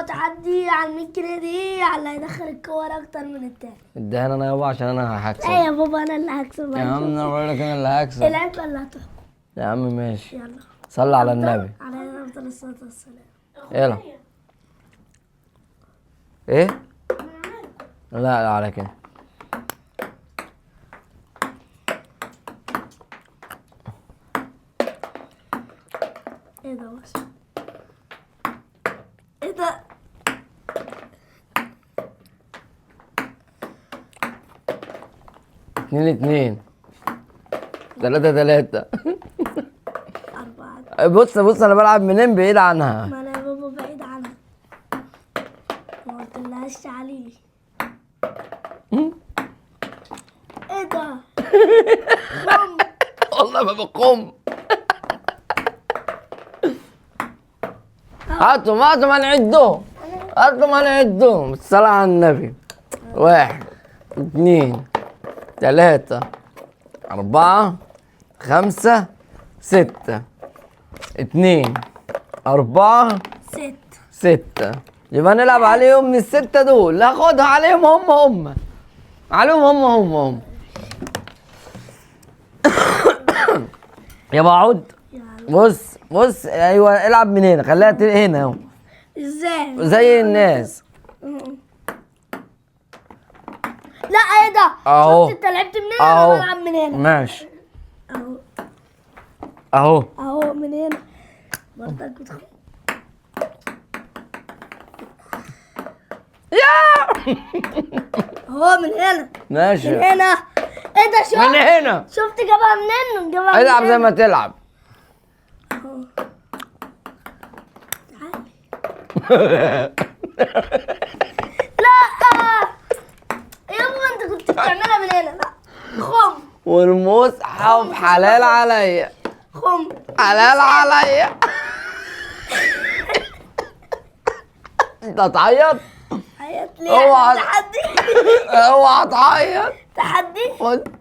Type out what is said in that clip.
تحدي على 100 جنيه دي على هيدخل الكور اكتر من التاني. اديها انا يابا عشان انا هكسب. ايه يا بابا انا اللي هكسب. يا عم انا بقول لك انا اللي هكسب. العب ولا هتحكم؟ يا عم ماشي. يلا صلي على النبي. عليه افضل الصلاه والسلام. يلا. ايه؟ لا لا على كده. ايه ده بس؟ ايه ده؟ اتنين اتنين. 3-3. 4. بص انا بلعب منين بعيد عنها. ما انا يا بابا بعيد عنها. ما قلتلهاش عليه. ايه ده؟ والله ما بقوم. هاتوا ما نعدهم. هاتوا ما نعدهم. الصلاة على النبي. 1 2 3 4 5 6 2 4 6. يبقى نلعب عليهم من الستة دول. هاخدها عليهم هم. عليهم هم. يابا اقعد. بص ايوه العب من هنا. خليها هنا اهو. ازاي؟ زي الناس. لا ايه ده؟ اهو. شفت انت لعبت من هنا انا بلعب من هنا. ماشي. اهو اهو من هنا. برضك بتخون. اهو من هنا. ماشي. من هنا. ايه ده؟ شفت؟ من هنا. شفت جابها منين؟ جابها من العب زي هنا. ما تلعب. اهو. تعالي. لا يا بابا انت كنت بتعملها من هنا. لا خم. والمصحف حلال عليا. خم. حلال عليا. انت هتعيط؟ عيط ليه؟ اوعى. تحدي. اوعى تعيط. تحدي. خد.